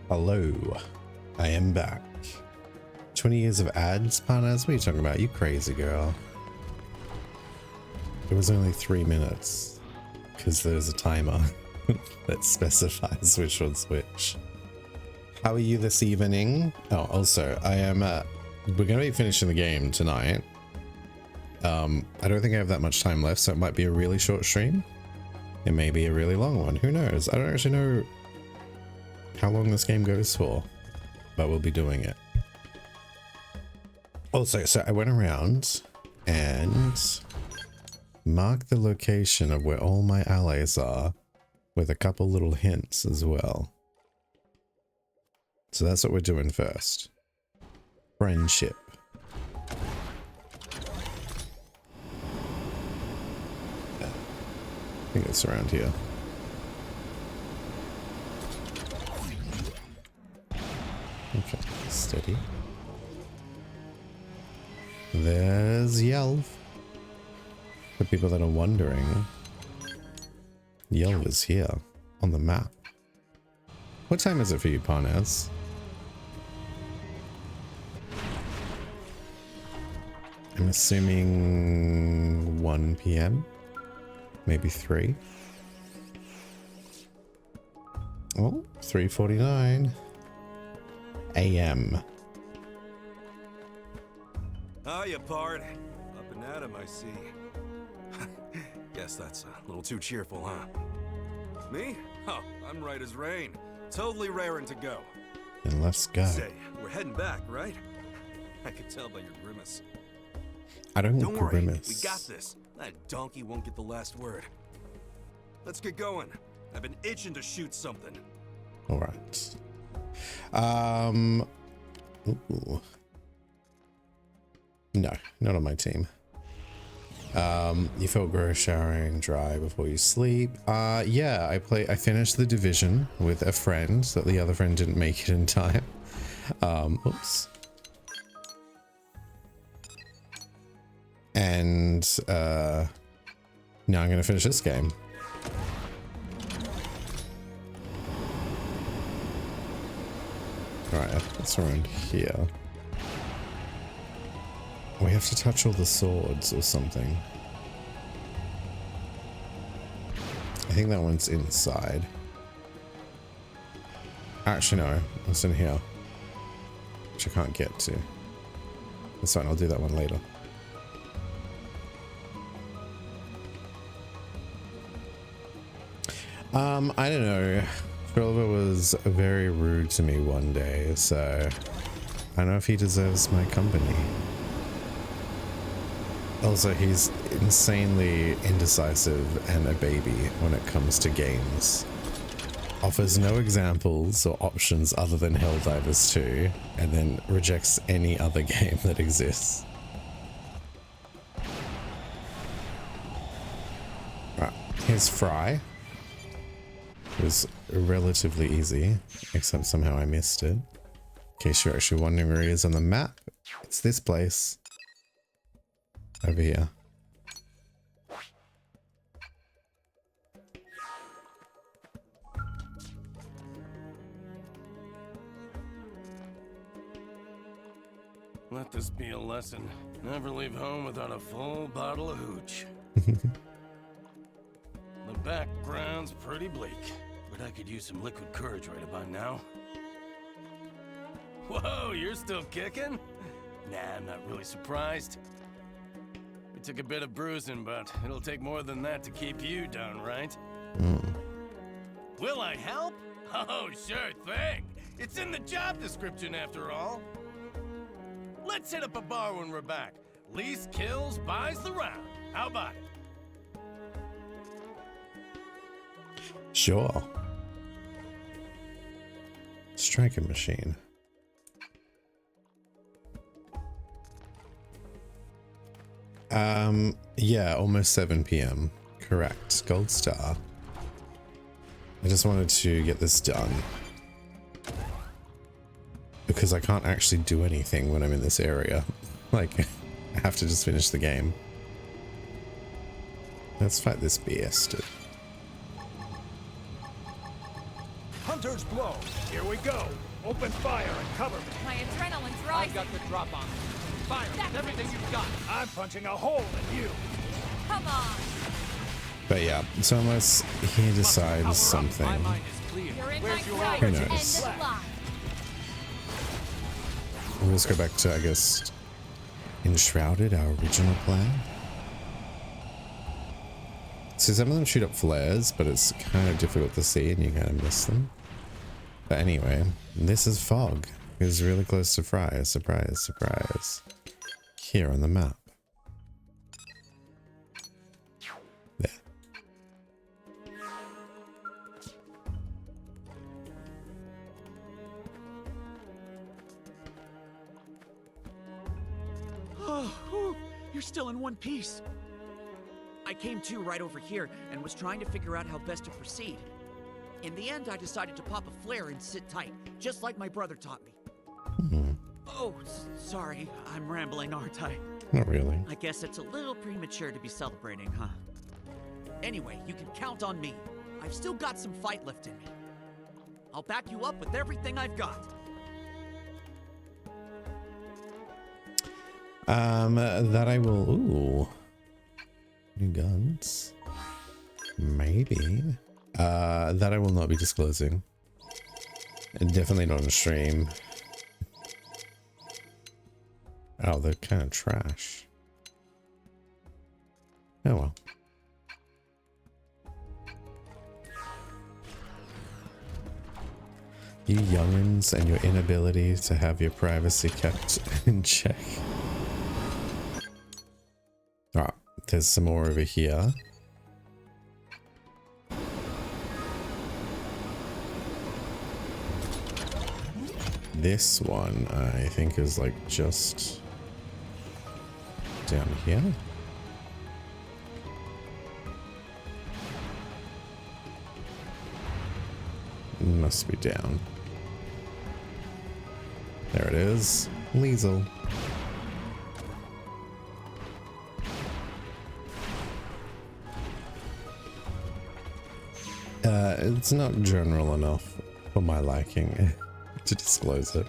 Hello, I am back. 20 years of ads, Panas? What are you talking about? You crazy girl. It was only 3 minutes because there's a timer that specifies which one's which. How are you this evening? Oh, also, I am, we're going to be finishing the game tonight. I don't think I have that much time left, so it might be a really short stream. It may be a really long one. Who knows? I don't actually know how long this game goes for, but we'll be doing it. Also, so I went around and marked the location of where all my allies are with a couple little hints as well. So that's what we're doing first. Friendship. I think it's around here. Okay, steady. There's Yelv. For people that are wondering, Yelv is here on the map. What time is it for you, Parnaz? I'm assuming 1 PM, maybe 3. Oh, 3:49 AM. Hiya, Pard. Up and at 'em, I see. Guess that's a little too cheerful, huh? Me? Oh, I'm right as rain. Totally raring to go. Then let's go. Say, we're heading back, right? I could tell by your grimace. I don't worry, grimace. we got this. That donkey won't get the last word. Let's get going. I've been itching to shoot something. All right. Ooh. No, not on my team. You feel gross showering dry before you sleep. Yeah, I finished the Division with a friend that the other friend didn't make it in time. Oops. And now I'm gonna finish this game. All right, it's around here. We have to touch all the swords or something. I think that one's inside. Actually, no, it's in here, which I can't get to. That's fine, I'll do that one later. I don't know. Trilliver was very rude to me one day, so I don't know if he deserves my company. Also, he's insanely indecisive and a baby when it comes to games. Offers no examples or options other than Helldivers 2, and then rejects any other game that exists. Right, here's Fry. It was relatively easy, except somehow I missed it. In case you're actually wondering where he is on the map, it's this place. Over here. Let this be a lesson. Never leave home without a full bottle of hooch. The background's pretty bleak, but I could use some liquid courage right about now. Whoa, you're still kicking? Nah, I'm not really surprised. We took a bit of bruising, but it'll take more than that to keep you down, right? Will I help? Oh, sure thing. It's in the job description after all. Let's hit up a bar when we're back. Least kills buys the round. How about it? Sure. Striking machine. Yeah, almost 7 PM. Correct. Gold star. I just wanted to get this done, because I can't actually do anything when I'm in this area. Like, I have to just finish the game. Let's fight this beast. surge blow. Here we go. Open fire and cover me. My adrenaline's rising. I've got the drop on. Fire with everything you've got. I'm punching a hole in you. Come on. But yeah, so unless he decides something, My mind is clear. You're in Where's my your sight. Who End knows? of line. we'll just go back to, I guess, Enshrouded, our original plan. So some of them shoot up flares, but it's kind of difficult to see and you kind of miss them. But anyway, this is Fog. It's really close to Fry. Surprise, surprise. Here on the map. There. Oh, whew, you're still in one piece. I came to right over here and was trying to figure out how best to proceed. In the end, I decided to pop a flare and sit tight, just like my brother taught me. Oh, sorry, I'm rambling, aren't I? Not really. I guess it's a little premature to be celebrating, huh? Anyway, you can count on me. I've still got some fight left in me. I'll back you up with everything I've got. That I will. Ooh. New guns. Maybe. That I will not be disclosing. And definitely not on stream. Oh, they're kind of trash. Oh well. You youngins and your inability to have your privacy kept in check. Ah, there's some more over here. This one, I think, is like just down here. Must be down. There it is. Liesel. It's not general enough for my liking to disclose it.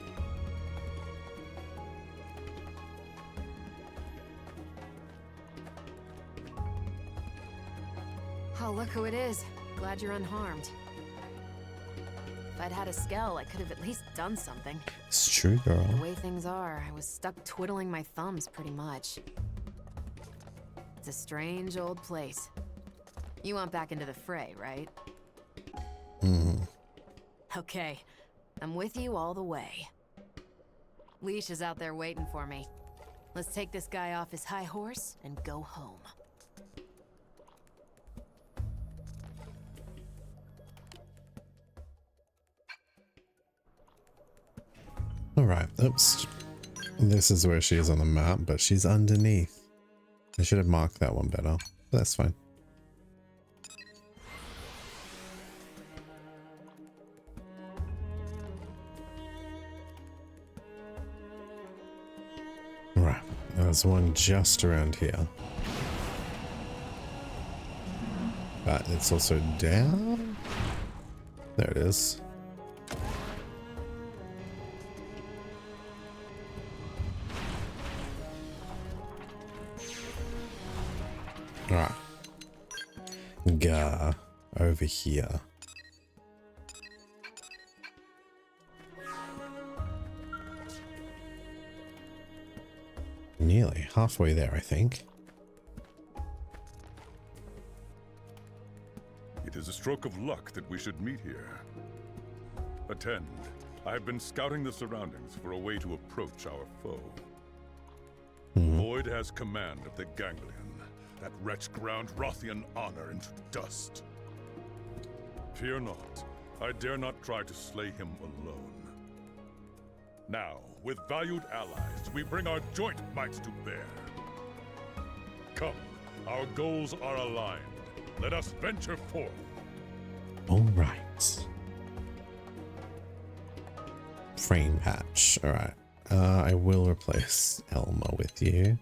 Oh, look who it is. Glad you're unharmed. If I'd had a Skell, I could have at least done something. It's true, girl. The way things are, I was stuck twiddling my thumbs pretty much. It's a strange old place. You want back into the fray, right? Okay, I'm with you all the way. Leash is out there waiting for me. Let's take this guy off his high horse and go home. Alright, oops. This is where she is on the map, but she's underneath. I should have marked that one better. But that's fine. Right, there's one just around here. But it's also down. There it is. Right. Gah, over here. Nearly halfway there, I think. It is a stroke of luck that we should meet here. Attend. I have been scouting the surroundings for a way to approach our foe. Void has command of the Ganglion. That wretch ground Rothian honor into dust. Fear not. I dare not try to slay him alone. Now, with valued allies, we bring our joint might to bear. Come, our goals are aligned. Let us venture forth. All right. Frame patch. All right. I will replace Elma with you.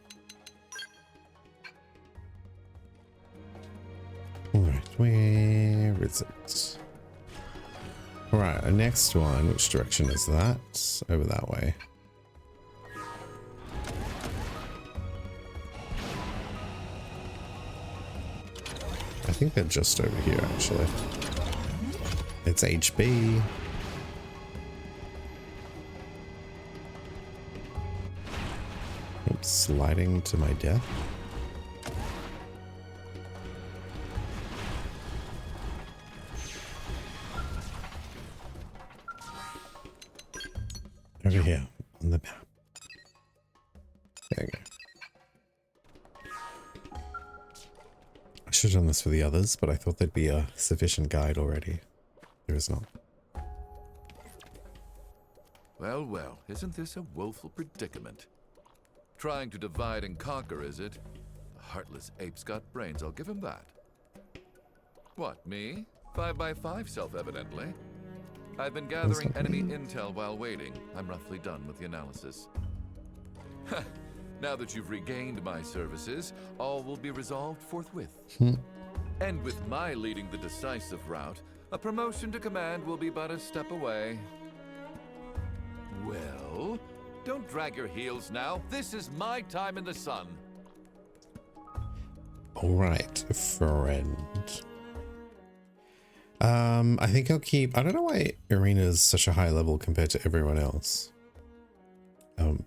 All right. Where is it? Right, the next one, which direction is that? Over that way. I think they're just over here, actually. It's HB. Oops, sliding to my death. Over here on the map. There we go. I should have done this for the others, but I thought there'd be a sufficient guide already. There is not. Well, well, isn't this a woeful predicament? Trying to divide and conquer, is it? The heartless ape's got brains, I'll give him that. What, me? 5x5, self-evidently. I've been gathering enemy intel while waiting. I'm roughly done with the analysis. Now that you've regained my services, all will be resolved forthwith. And with my leading the decisive route, a promotion to command will be but a step away. Well, don't drag your heels now. This is my time in the sun. All right, friend. I think I'll keep... I don't know why Irina's such a high level compared to everyone else.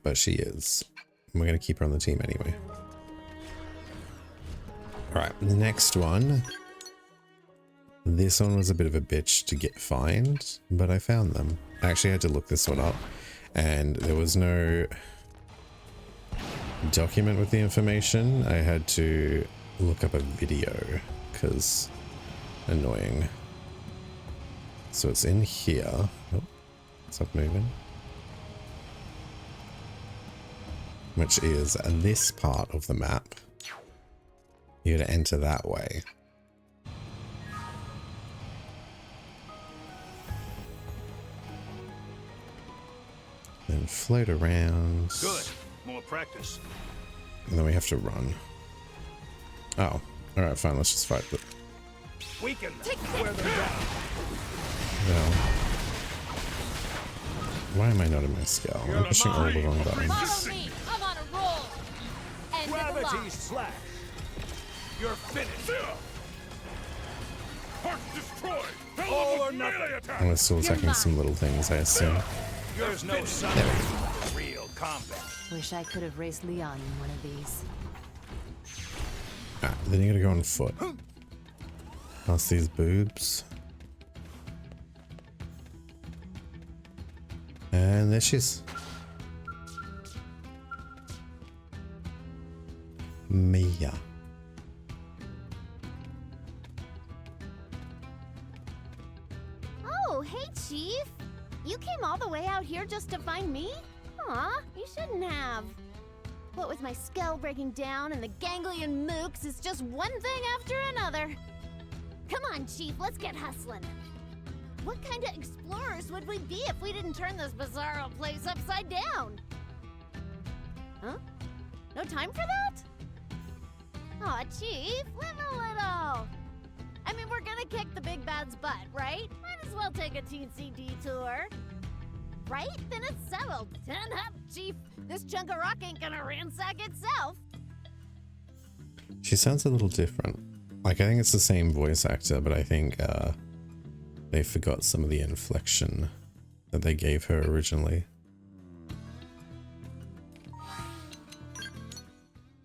But she is. We're going to keep her on the team anyway. Alright, the next one. This one was a bit of a bitch to find, but I found them. I actually had to look this one up, and there was no document with the information. I had to look up a video, because annoying. So it's in here. Oh, stop moving. Which is this part of the map. You gotta enter that way. Then float around. Good. More practice. And then we have to run. Oh, alright, fine, let's just fight. But Weaken them. Wear them down. well, why am I not in my skill? I'm pushing all the wrong buttons. Follow me. I'm on a roll. End of the Gravity line. slash. You're finished. Heart destroyed! All or nothing. Melee attack! And we're still attacking some little things, I assume. There's no sign of real combat. Wish I could have raced Leon in one of these. Ah, then you gotta go on foot. Past these boobs. And there she is. Mia. Oh, hey, Chief. You came all the way out here just to find me? Aw, you shouldn't have. What with my skull breaking down and the ganglion mooks, it's just one thing after another. Come on, Chief, let's get hustling. What kind of explorers would we be if we didn't turn this bizarro place upside down? Huh? No time for that? Aw, Chief, live a little. I mean, we're gonna kick the big bad's butt, right? Might as well take a teensy detour. Right? Then it's settled. Turn up, Chief. This chunk of rock ain't gonna ransack itself. She sounds a little different. Like, I think it's the same voice actor, but I think they forgot some of the inflection that they gave her originally.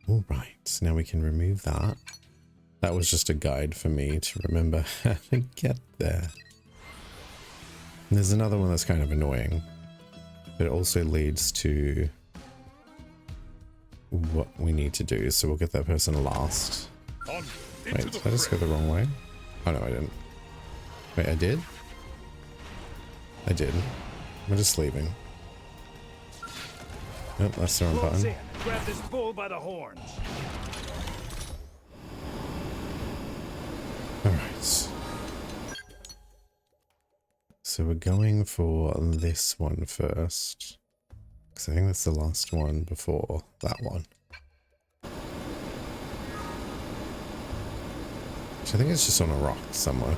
Alright, now we can remove that. That was just a guide for me to remember how to get there. And there's another one that's kind of annoying, but it also leads to what we need to do, so we'll get that person last. Wait, did I just go the wrong way? Oh no, I didn't. Wait, I did? I did. I'm just leaving. Nope, that's the wrong Close button. in. Grab this bull by the horns. Alright. So we're going for this one first. Because I think that's the last one before that one. Which I think it's just on a rock somewhere.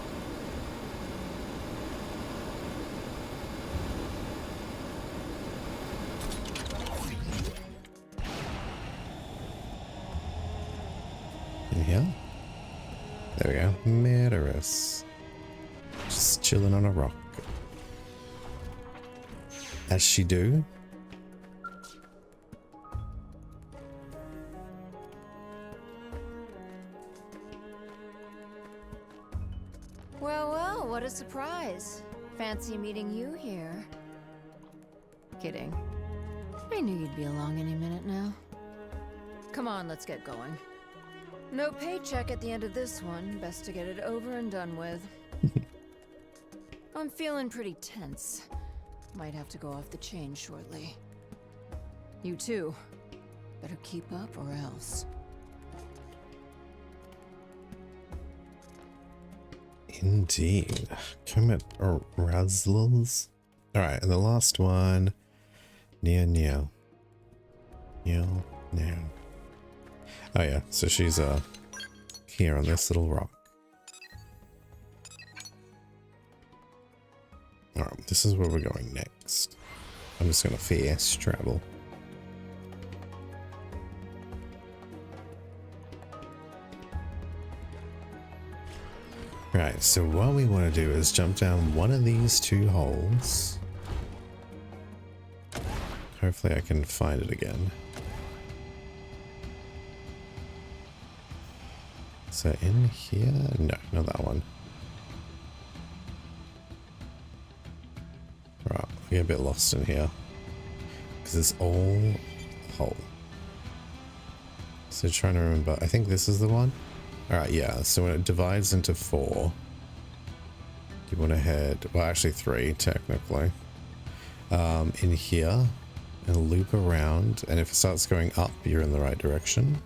Hatteras. Just chilling on a rock. As she do. Well, well, what a surprise. Fancy meeting you here. Kidding. I knew you'd be along any minute now. Come on, let's get going. No paycheck at the end of this one. Best to get it over and done with. I'm feeling pretty tense. Might have to go off the chain shortly. You too. Better keep up or else. Indeed. Commit Razzles. Alright, and the last one. Neil. Oh yeah, so she's here on this little rock. Alright, this is where we're going next. I'm just gonna fast travel. Right, so what we want to do is jump down one of these two holes. Hopefully I can find it again. So in here? No, not that one. Right, I get a bit lost in here. Because it's all hole. So trying to remember, I think this is the one. Alright, yeah, so when it divides into 4, you want to head, well actually 3 technically, in here and loop around, and if it starts going up, you're in the right direction.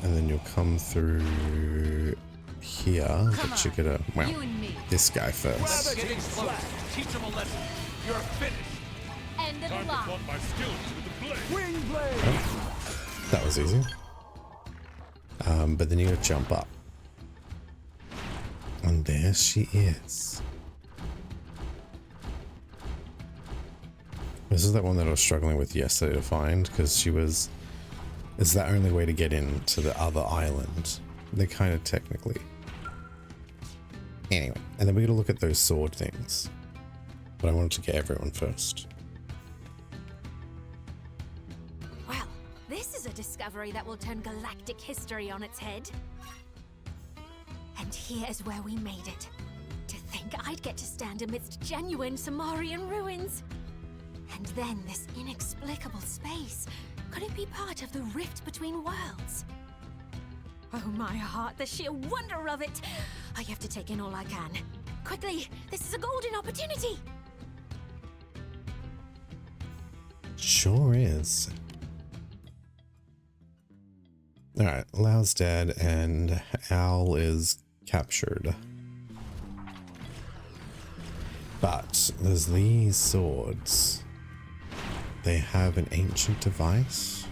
And then you'll come through here, but you gotta, well, this guy first. Getting close. Teach him a lesson. You're finished. End of the line. My skills with the blade. Wing blade! Oh, that was easy. But then you gotta jump up. And there she is. This is that one that I was struggling with yesterday to find, because she was... Is the only way to get into the other island. They kind of technically... Anyway, and then we gotta look at those sword things. But I wanted to get everyone first. Well, this is a discovery that will turn galactic history on its head. And here's where we made it. To think I'd get to stand amidst genuine Samarian ruins. And then this inexplicable space. Could it be part of the rift between worlds? Oh my heart, the sheer wonder of it! I have to take in all I can. Quickly, this is a golden opportunity! Sure is. Alright, Lau's dead and Al is captured. But there's these swords. They have an ancient device.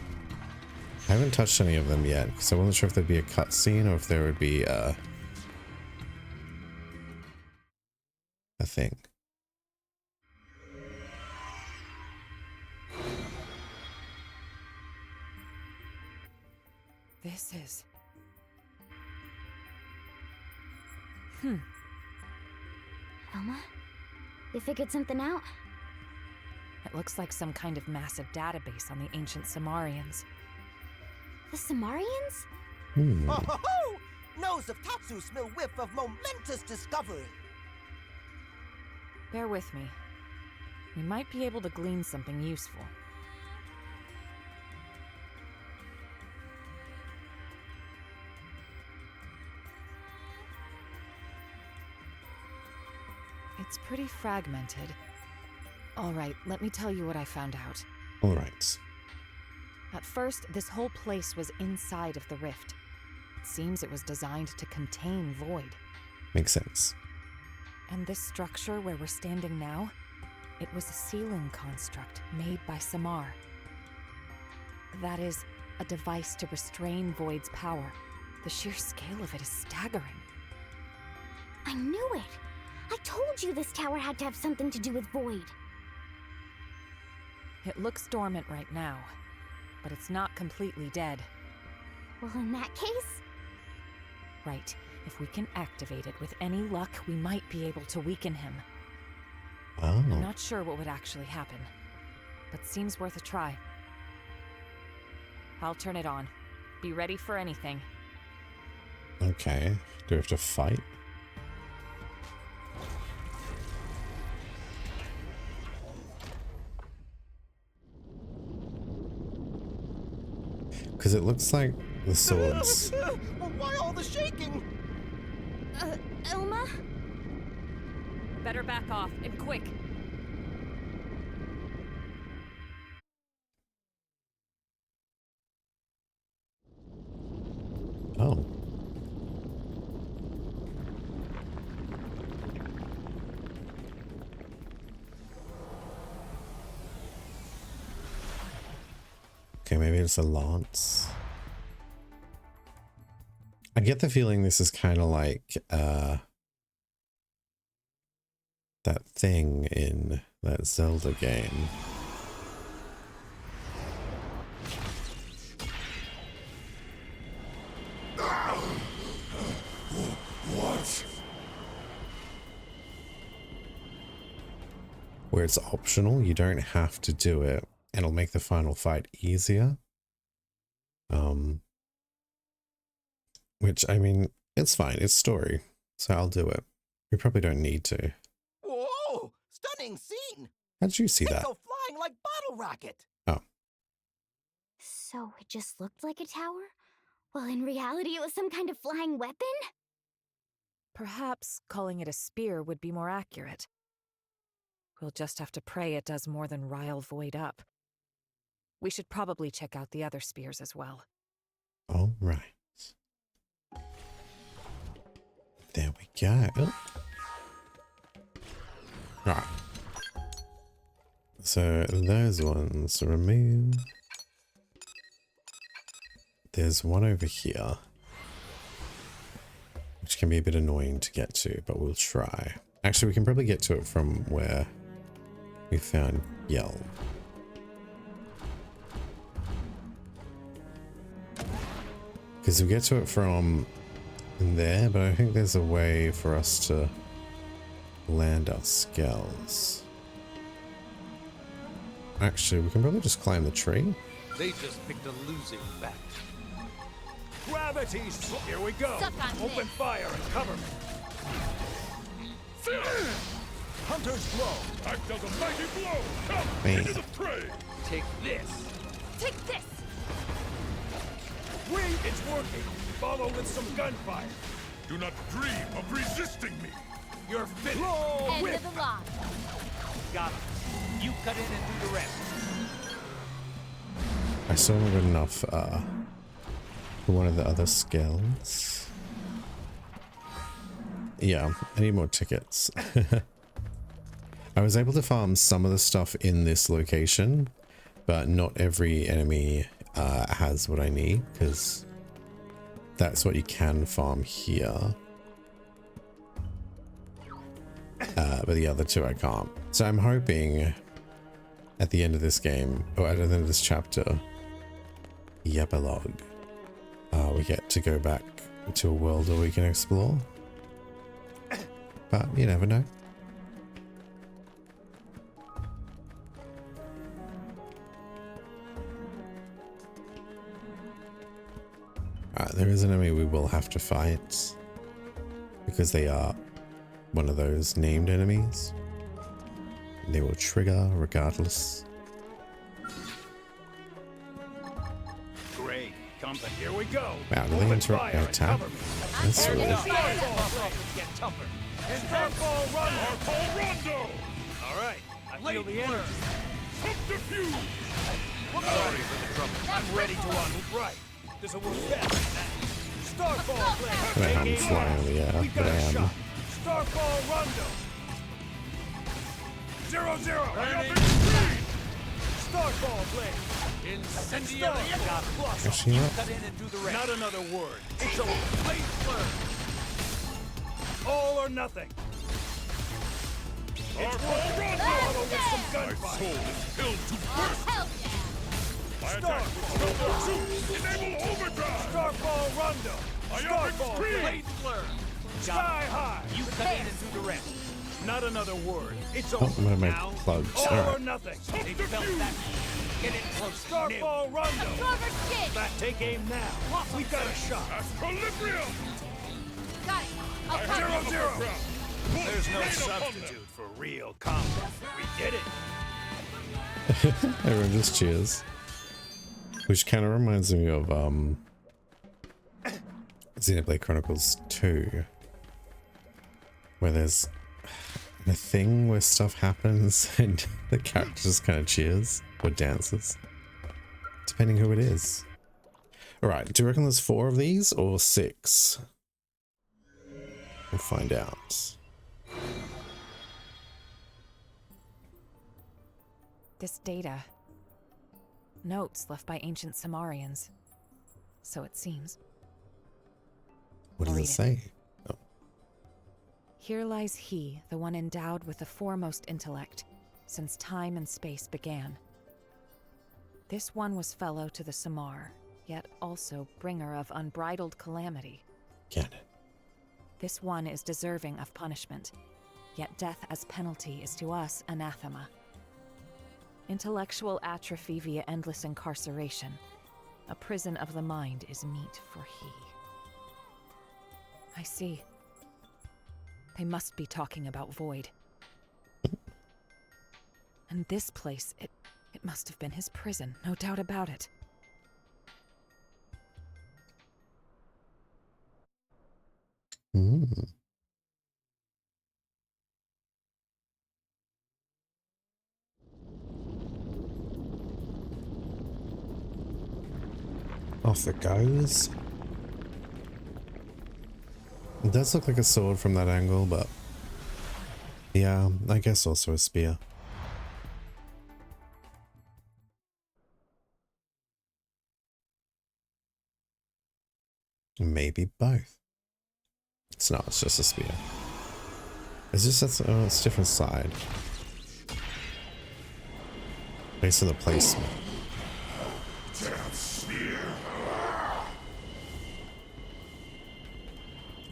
I haven't touched any of them yet, because I wasn't sure if there'd be a cutscene or if there would be a thing. This is... Elma? You figured something out? It looks like some kind of massive database on the ancient Samarians. The Samarians? Oh, ho, ho! Nose of Tatsu smell whiff of momentous discovery. Bear with me. We might be able to glean something useful. It's pretty fragmented. Alright, let me tell you what I found out. Alright. At first, this whole place was inside of the rift. It seems it was designed to contain void. Makes sense. And this structure where we're standing now, it was a sealing construct made by Samar. That is, a device to restrain Void's power. The sheer scale of it is staggering. I knew it! I told you this tower had to have something to do with Void. It looks dormant right now, but it's not completely dead. Well, in that case... Right. If we can activate it with any luck, we might be able to weaken him. Oh. I'm not sure what would actually happen, but seems worth a try. I'll turn it on. Be ready for anything. Okay. Do we have to fight? Because it looks like the swords. Why all the shaking? Ilma? Better back off, and quick. Oh. Okay, maybe it's a lance. I get the feeling this is kind of like that thing in that Zelda game. What? Where it's optional, you don't have to do it, and it'll make the final fight easier. Which, I mean, it's fine, it's story, so I'll do it. We probably don't need to. Whoa! Stunning scene! How'd you see They that? go flying like bottle rocket! Oh. So it just looked like a tower? Well, in reality, it was some kind of flying weapon? Perhaps calling it a spear would be more accurate. We'll just have to pray it does more than rile Void up. We should probably check out the other spears as well. All right. There we go. Right. So those ones remove. There's one over here, which can be a bit annoying to get to, but we'll try. Actually, we can probably get to it from where we found Yell. Because we get to it from there, but I think there's a way for us to land our skulls. Actually, we can probably just climb the tree. They just picked a losing batch. Gravity's... Here we go. Open fire and cover me. Hunter's blow. I've dealt a mighty blow. Come Man. into the fray. Take this. Take this! It's working. Follow with some gunfire. Do not dream of resisting me. You're finished. End of the line. Got him. You cut in and do the rest. I still haven't got enough for one of the other skills. Yeah, I need more tickets. I was able to farm some of the stuff in this location, but not every enemy has what I need, because that's what you can farm here. But the other two I can't. So I'm hoping at the end of this game, or at the end of this chapter, the epilogue, we get to go back to a world where we can explore. But you never know. There is an enemy we will have to fight, because they are one of those named enemies. They will trigger regardless. Great. Here we go. Wow, do they interrupt my attack? That's weird. Get tougher. Starfall run. Starfall Rondo. All right. I feel the energy. Subterfuge. Sorry for the trouble. I'm ready to unhook right. This will work best. Starfall I don't know how I'm flying in the air, but I am. Starfall Rondo. 0-0. Starfall blade. Incendiary. Actually, not. Cut in and do the rest. Not another word. It's a blade flare. All or nothing. Starfall Rondo. Follow with some My gunfire. soul is filled to burst. Enable overdrive! Starfall Rondo! Starfall Blade Flare! Sky high! You cut in and do the rest. Not another word. It's Oh, over. I'm gonna make Now, plugs. all Alright. or nothing. They felt that. Get in close. Starfall Rondo! Back, take aim now. We've got a shot. Astrolibrium! Got it. I'll I cover have it. you on the ground. There's no Rain upon substitute for real combat. We did it. Everyone just cheers. Which kind of reminds me of Xenoblade Chronicles 2, where there's a thing where stuff happens and the character just kind of cheers or dances, depending who it is. Alright, do you reckon there's 4 of these or 6? We'll find out. This data. Notes left by ancient Samarians. So it seems. What does I'll it read say? Oh. Here lies he, the one endowed with the foremost intellect, since time and space began. This one was fellow to the Samar, yet also bringer of unbridled calamity. Get it. This one is deserving of punishment, yet death as penalty is to us anathema. Intellectual atrophy via endless incarceration. A prison of the mind is meet for he. I see. They must be talking about Void. And this place, it must have been his prison, no doubt about it. Mm. Off it goes. It does look like a sword from that angle, but yeah, I guess also a spear. Maybe both. It's not, it's just a spear. It's just that's oh, it's a different side. Based on the placement.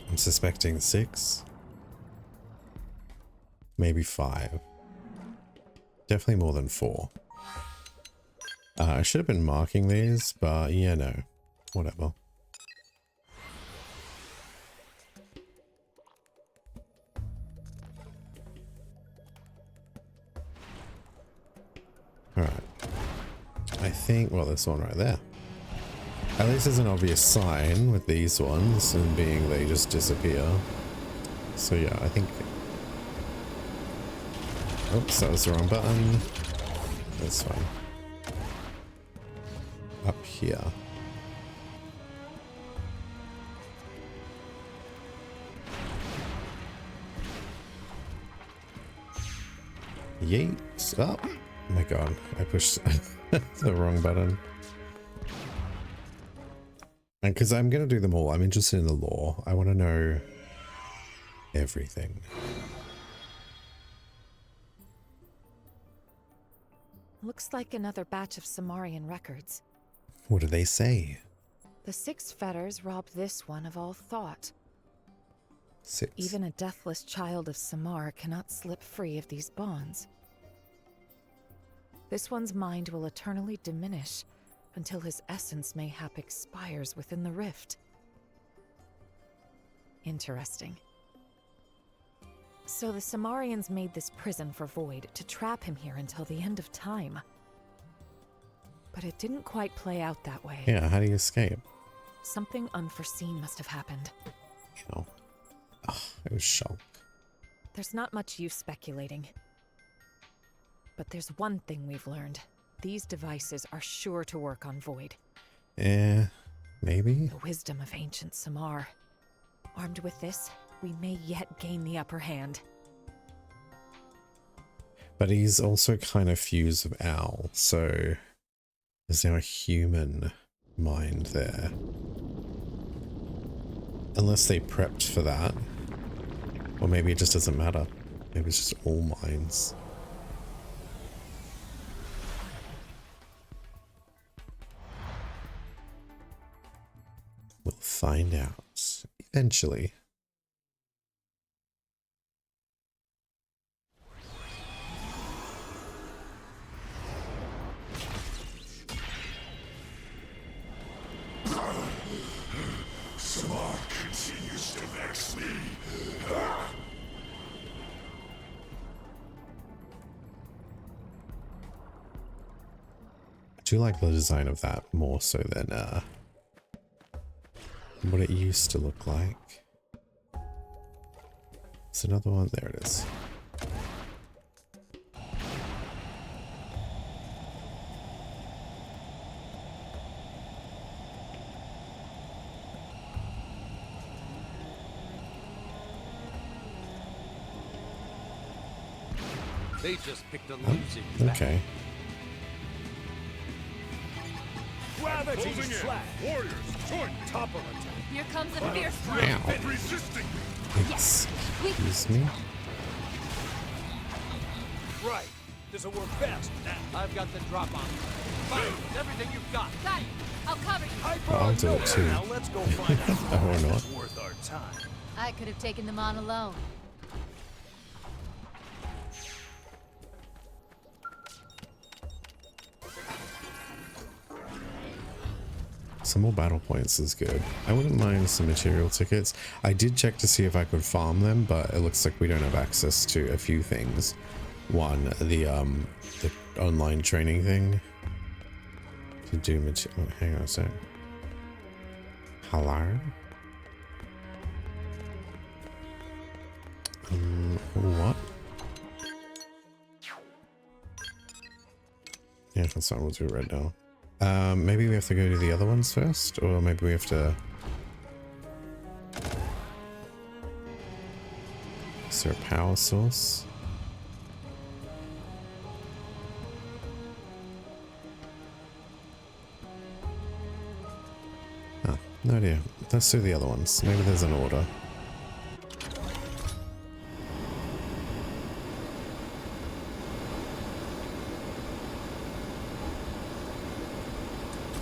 I'm suspecting 6. Maybe 5. Definitely more than 4. I should have been marking these, but yeah, no. Whatever. Alright. I think, well, this one right there. At least there's an obvious sign with these ones, and being they just disappear. So yeah, I think... Oops, that was the wrong button. That's fine. Up here. Yeet. Oh my god, I pushed the wrong button. And because I'm going to do them all, I'm interested in the lore. I want to know everything. Looks like another batch of Samarian records. What do they say? The 6 fetters robbed this one of all thought. 6. Even a deathless child of Samar cannot slip free of these bonds. This one's mind will eternally diminish until his essence mayhap expires within the rift. Interesting. So the Samarians made this prison for Void to trap him here until the end of time. But it didn't quite play out that way. Yeah, how do you escape? Something unforeseen must have happened. You know. Oh, I was shocked. There's not much use speculating. But there's one thing we've learned. These devices are sure to work on Void. Maybe? The wisdom of ancient Samar. Armed with this, we may yet gain the upper hand. But he's also kind of fused with Owl, so there's now a human mind there. Unless they prepped for that. Or maybe it just doesn't matter. Maybe it's just all minds. find out eventually. Samar continues to vex me. I do like the design of that more so than what it used to look like. It's another one. There it is. They just picked a losing battle. Okay. Gravity's flat. Warriors, join Topper attack. Here comes a fierce Ow. been resisting me. Excuse me. Right. This'll work best now. I've got the drop on. Fire everything you've got. Got it. I'll cover you. I'll do it too. Now let's go find out Oh, or not. what's worth our time. I could have taken them on alone. Some more battle points is good. I wouldn't mind some material tickets. I did check to see if I could farm them, but it looks like we don't have access to a few things. One, the online training thing. To do material. Oh, hang on a sec. Hello? What? Yeah, that's not what we'll do right now. Maybe we have to go to the other ones first, or maybe we have to... Is there a power source? Oh, no idea. Let's do the other ones. Maybe there's an order.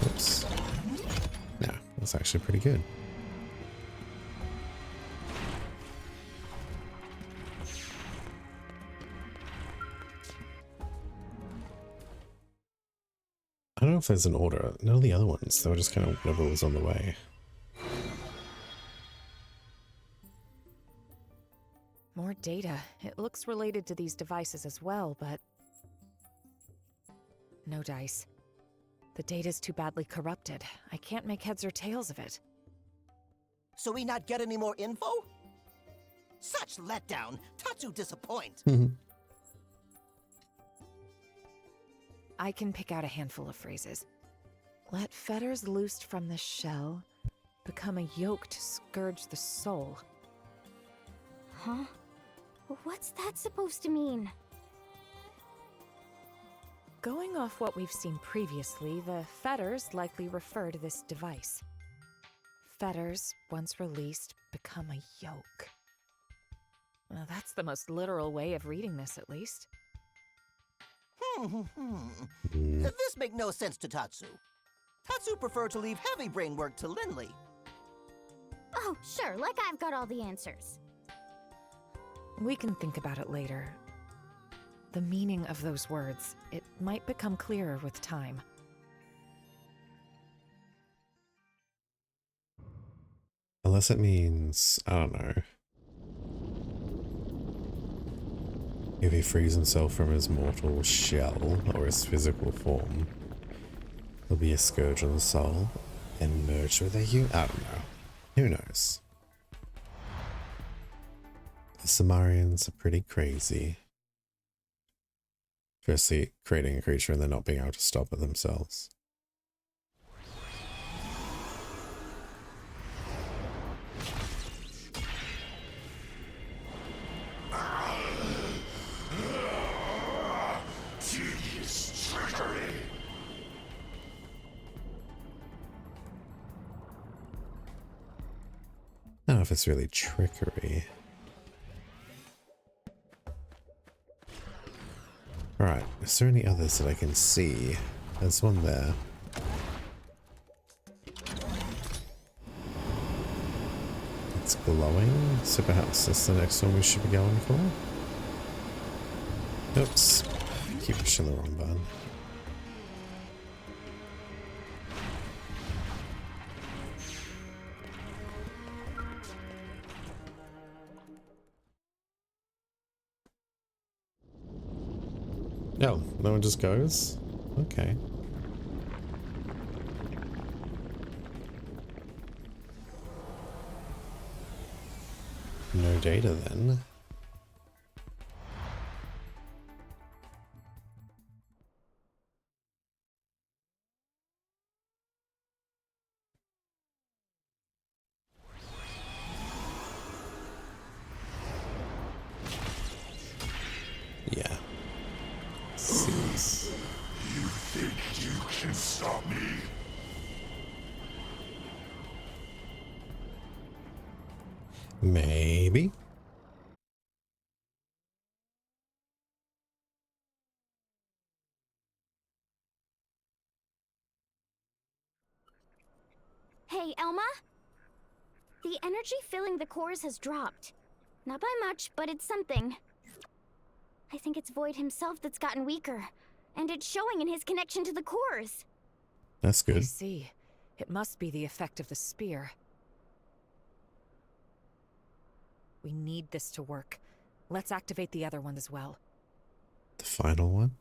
Oops. No, that's actually pretty good. I don't know if there's an order. None of the other ones. They were just kind of whatever was on the way. More data. It looks related to these devices as well, but... no dice. The data's too badly corrupted. I can't make heads or tails of it. So we not get any more info? Such letdown. Tatsu disappoint. I can pick out a handful of phrases. Let fetters loosed from the shell become a yoke to scourge the soul. Huh? What's that supposed to mean? Going off what we've seen previously, the fetters likely refer to this device. Fetters, once released, become a yoke. Well, that's the most literal way of reading this, at least. This make no sense to Tatsu. Tatsu prefer to leave heavy brain work to Lindley. Oh, sure, like I've got all the answers. We can think about it later. The meaning of those words, it might become clearer with time. Unless it means, I don't know. If he frees himself from his mortal shell or his physical form, he'll be a scourge on the soul and merge with a human. I don't know. Who knows? The Samarians are pretty crazy. Firstly, creating a creature and then not being able to stop it themselves. Tedious trickery. I don't know if it's really trickery. Alright, is there any others that I can see? There's one there. It's glowing, so perhaps that's the next one we should be going for. Oops, keep pushing the wrong button. No, no one just goes? Okay. No data then. Yeah. Seems. You think you can stop me? Maybe. Hey, Elma? The energy filling the cores has dropped. Not by much, but it's something. I think it's Void himself that's gotten weaker. And it's showing in his connection to the cores. That's good. I see. It must be the effect of the spear. We need this to work. Let's activate the other one as well. The final one?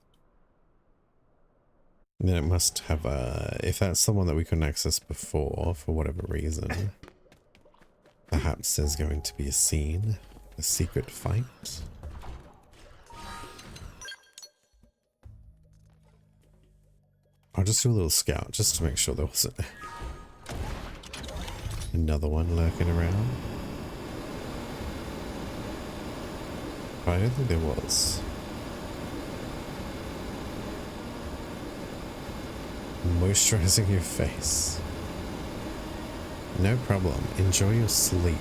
Then it must have a... If that's the one that we couldn't access before, for whatever reason, perhaps there's going to be a scene, a secret fight. I'll just do a little scout, just to make sure there wasn't another one lurking around. But I don't think there was. Moisturizing your face. No problem. Enjoy your sleep.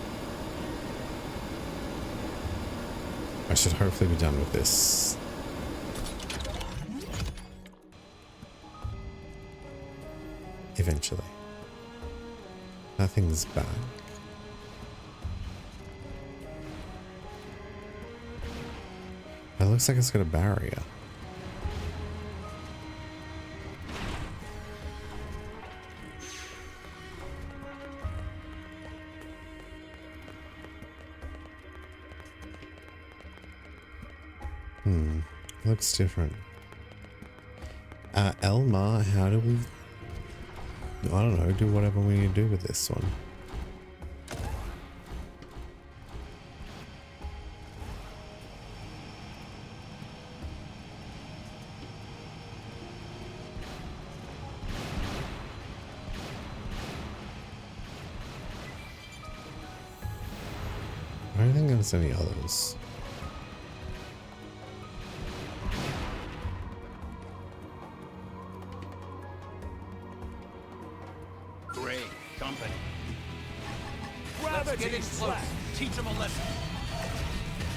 I should hopefully be done with this. Eventually. Nothing's back. It looks like it's got a barrier. Looks different. Elma, how do we... I don't know, do whatever we need to do with this one. I don't think there's any others. Get in close. Teach him a lesson.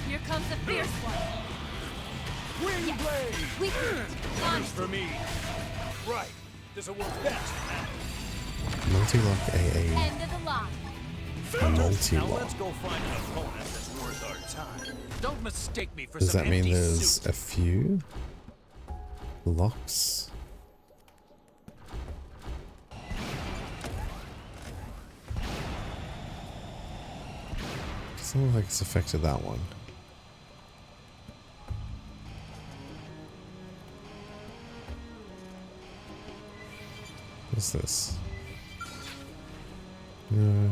Here comes the fierce one. Wind blade! We For me. Right. This'll work best. Multi-lock AA. End of the line. Now Multi-lock. let's go find an opponent that's worth our time. Don't mistake me for Does some that mean empty there's suit. a few locks? Doesn't look like it's affected that one. What's this? No.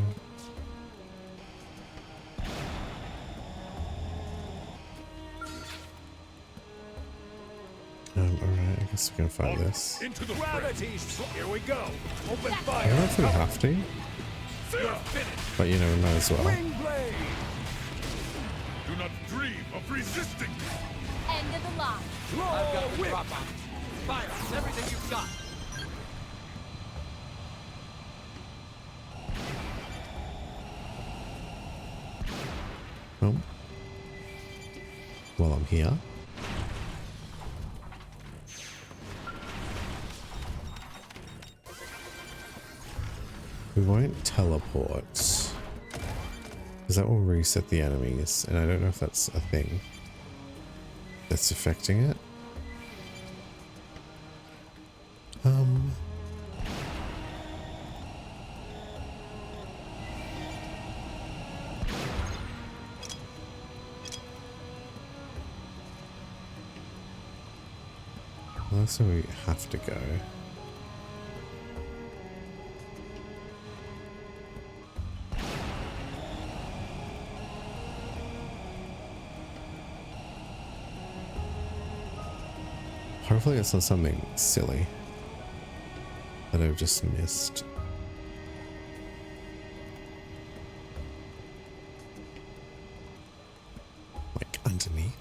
Alright, I guess we can find this. Into the gravity's. Here we go. Open I fire. don't know if we have to, You're finished. but you know, we might as well. Wind blade. Do not dream of resisting. End of the line. I've got the Drop on. Fire. It's everything you've got. Oh. While I'm here. We won't teleport. Because that will reset the enemies, and I don't know if that's a thing that's affecting it. Well, that's where we have to go. Hopefully it's not something silly that I've just missed. Like underneath.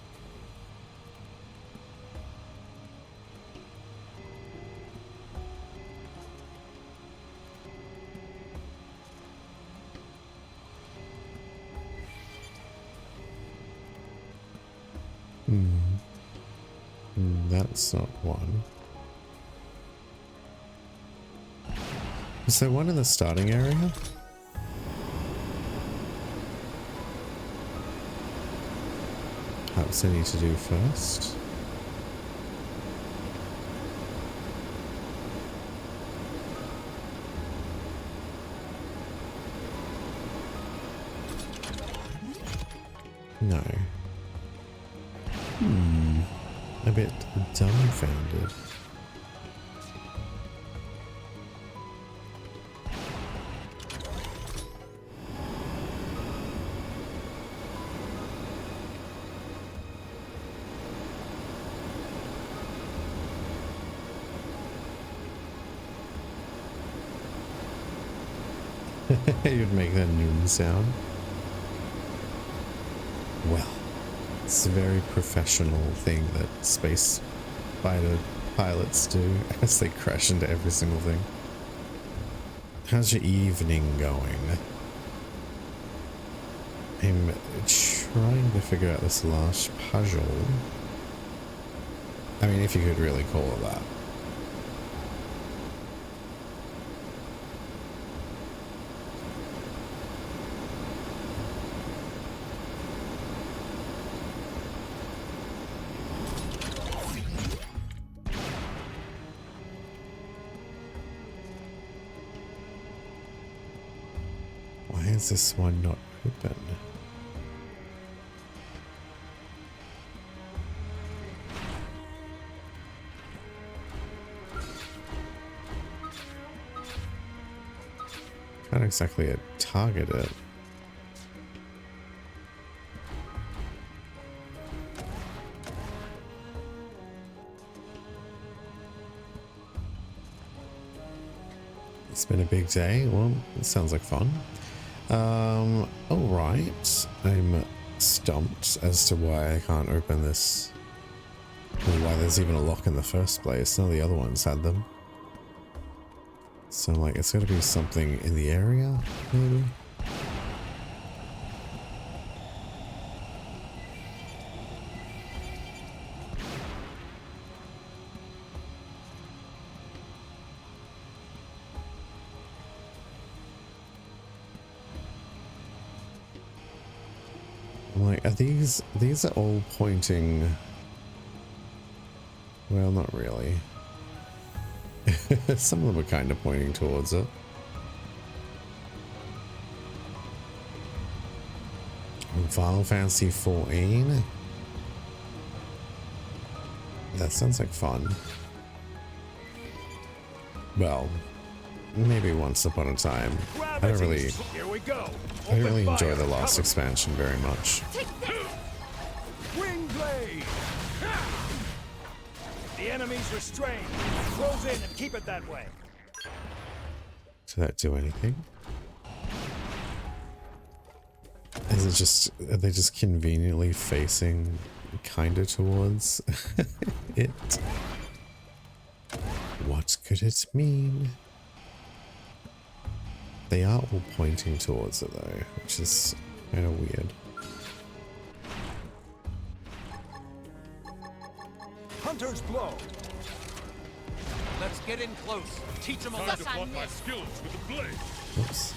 That's not one. Is there one in the starting area? Perhaps I need to do first. No. A bit dumbfounded. You'd make that noon sound. Well, it's a very professional thing that space fighter pilots do as they crash into every single thing. How's your evening going? I'm trying to figure out this last puzzle. I mean, if you could really call it that. Why is this one not open? Can't exactly target it. It's been a big day. Well, it sounds like fun. Alright. I'm stumped as to why I can't open this. Or why there's even a lock in the first place. None of the other ones had them. So, like, it's gotta be something in the area, maybe? Like, are these are all pointing, well, not really. Some of them are kind of pointing towards it. Final Fantasy 14. That sounds like fun. Well, maybe once upon a time. I don't really enjoy the last expansion very much. Wing blade. The enemy's restrained. Close in and keep it that way. Does that do anything? Is it just, are they just conveniently facing kinda towards it? What could it mean? They are all pointing towards it though, which is kind of weird. Hunter's blow. Let's get in close. Teach them a Time lesson. to flaunt my skills with the blade. Oops.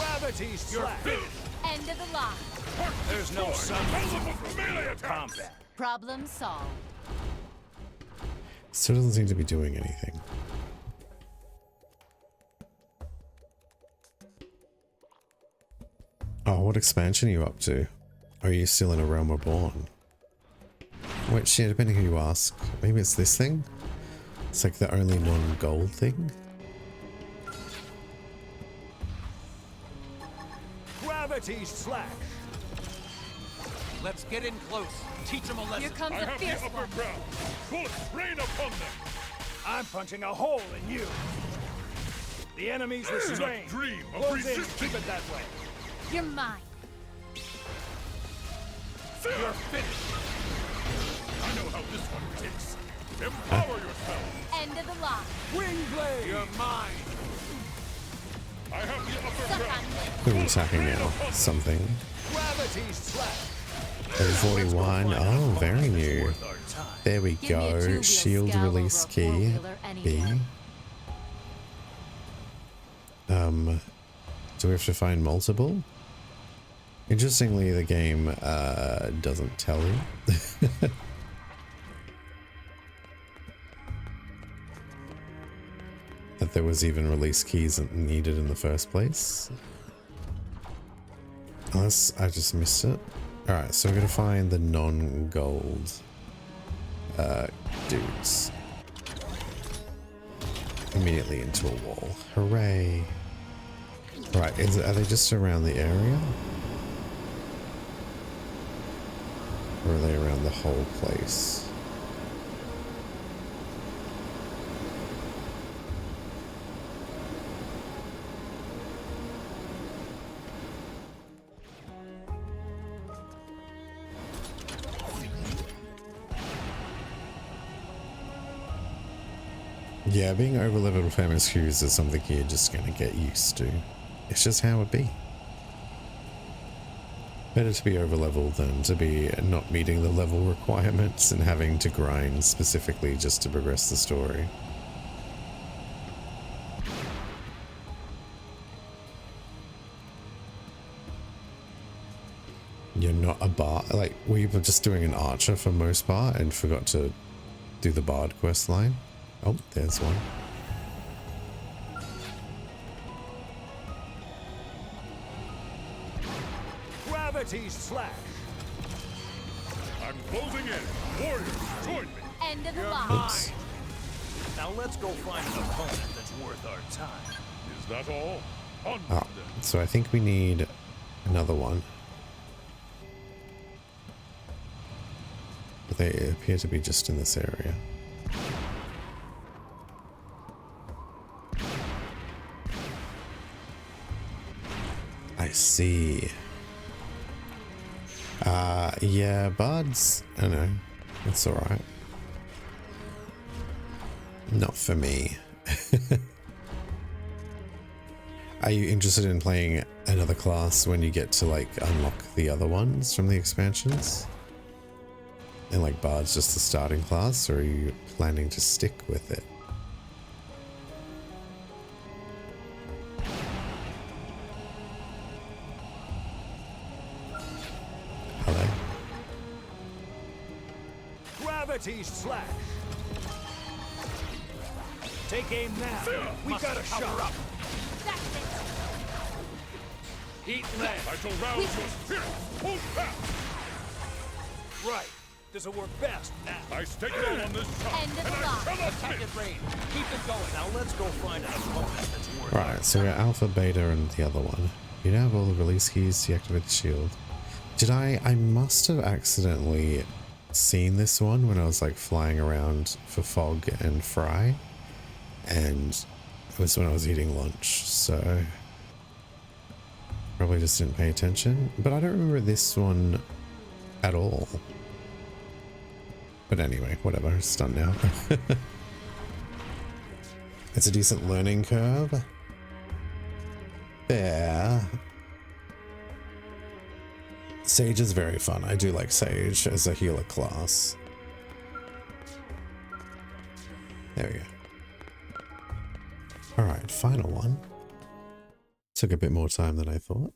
Ravage. Gravity's slack. End of the line. There's no substitute for combat. Problem solved. Still doesn't seem to be doing anything. Oh, what expansion are you up to? Are you still in A Realm Reborn? Which, yeah, depending who you ask. Maybe it's this thing? It's like the only non-gold thing? Gravity's slack. Let's get in close. Teach them a lesson. Here comes I the have fierce the upper one. ground. Bullets rain upon them. I'm punching a hole in you. The enemy's restrained. Dream of Close in. resisting. Keep it that way. You're mine. You're finished. I know how this one ticks. Empower yourself. End of the line. Wing blade. You're mine. I have the upper Suck ground. on me. Who are attacking now? Something. Gravity's slack. Level 41. Oh, very new. Worth our time. There we Give me a go. two-wheel Shield scowl release over a key. four-wheeler any B. day. Do we have to find multiple? Interestingly, the game doesn't tell you. That there was even release keys needed in the first place. Unless I just missed it. Alright, so we're gonna find the non-gold dudes. Immediately into a wall. Hooray! Right, are they just around the area? Or are they around the whole place? Yeah, being over-leveled with MSQs is something you're just gonna get used to. It's just how it be. Better to be over-leveled than to be not meeting the level requirements and having to grind specifically just to progress the story. You're not a bard. Like, we were just doing an archer for most part and forgot to do the bard quest line. Oh, there's one. Gravity's slack. I'm closing in. Warriors, join me. End of the You're line. mine. Now let's go find an opponent that's worth our time. Is that all? On Oh, so I think we need another one. But they appear to be just in this area. I see. Yeah, buds. I know. It's alright. Not for me. Are you interested in playing another class when you get to like unlock the other ones from the expansions? And like Bard's just the starting class, or are you planning to stick with it? Hello? Gravity's slack. Take aim now. We got a shot. Up. That's it. Heat lead. I shall rouse your spirit. Hold fast. Right. This'll work best now. I stake it all on this shot, End of and the I line. shall not Attack miss. at range. Keep it going. Now let's go find an opponent that's worth Right, so we're Alpha, Beta, and the other one. You now have all the release keys to deactivate the shield. Did I must have accidentally seen this one when I was like flying around for Fog and Fry. And it was when I was eating lunch, so probably just didn't pay attention. But I don't remember this one at all. But anyway, whatever, it's done now. It's a decent learning curve. Yeah. Sage is very fun. I do like Sage as a healer class. There we go. Alright, final one. Took a bit more time than I thought.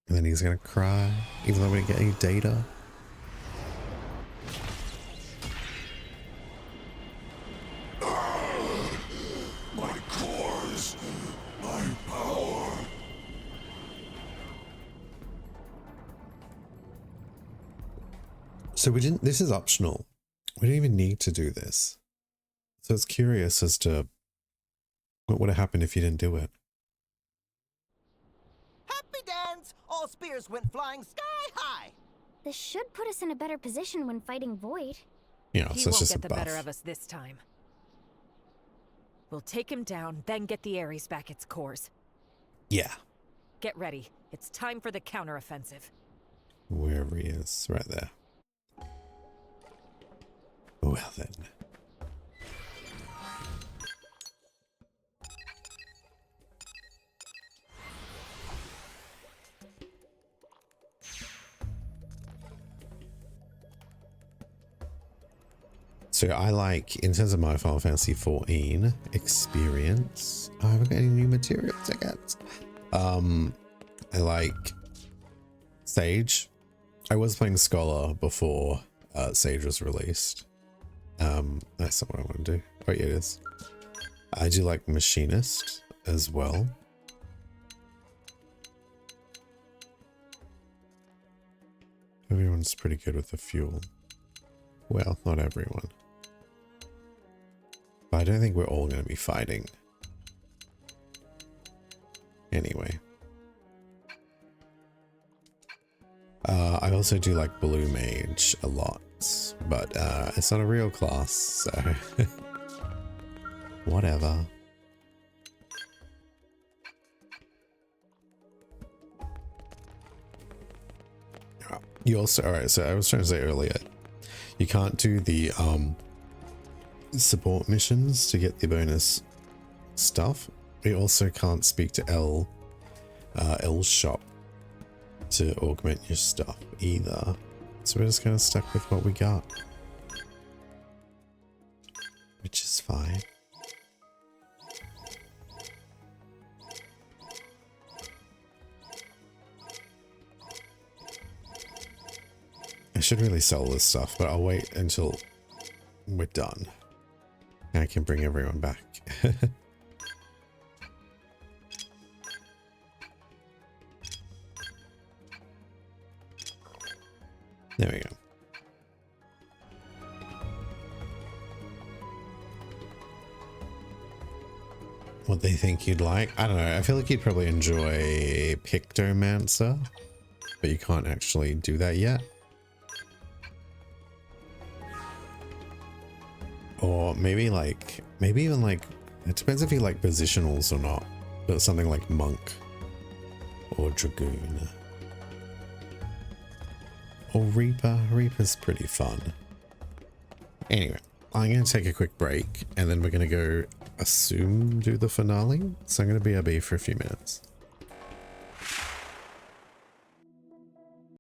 And then he's gonna cry, even though we didn't get any data. My cores, my power. So we didn't, this is optional. We didn't even need to do this. So it's curious as to what would have happened if you didn't do it. Happy dance! All spears went flying sky high! This should put us in a better position when fighting Void. Yeah, He so it's won't just get a the buff. better of us this time. We'll take him down, then get the Ares back its cores. Yeah, Get ready. It's time for the counteroffensive. wherever he is, right there. Well then. So I like, in terms of my Final Fantasy 14 experience, I haven't got any new material tickets. I like Sage. I was playing Scholar before Sage was released. That's not what I want to do. Oh yeah, it is. I do like Machinist as well. Everyone's pretty good with the fuel. Well, not everyone. But I don't think we're all going to be fighting. Anyway. I also do like Blue Mage a lot, but it's not a real class, so whatever. You also, alright, so I was trying to say earlier, you can't do the support missions to get the bonus stuff. You also can't speak to L's shop to augment your stuff either. So we're just kind of stuck with what we got, which is fine. I should really sell this stuff, but I'll wait until we're done. And I can bring everyone back. There we go. What they think you'd like? I don't know. I feel like you'd probably enjoy Pictomancer, but you can't actually do that yet. Or maybe like, maybe even like, it depends if you like positionals or not, but something like Monk or Dragoon. Or Reaper. Reaper's pretty fun. Anyway, I'm going to take a quick break and then we're going to go, assume, do the finale. So I'm going to BRB for a few minutes.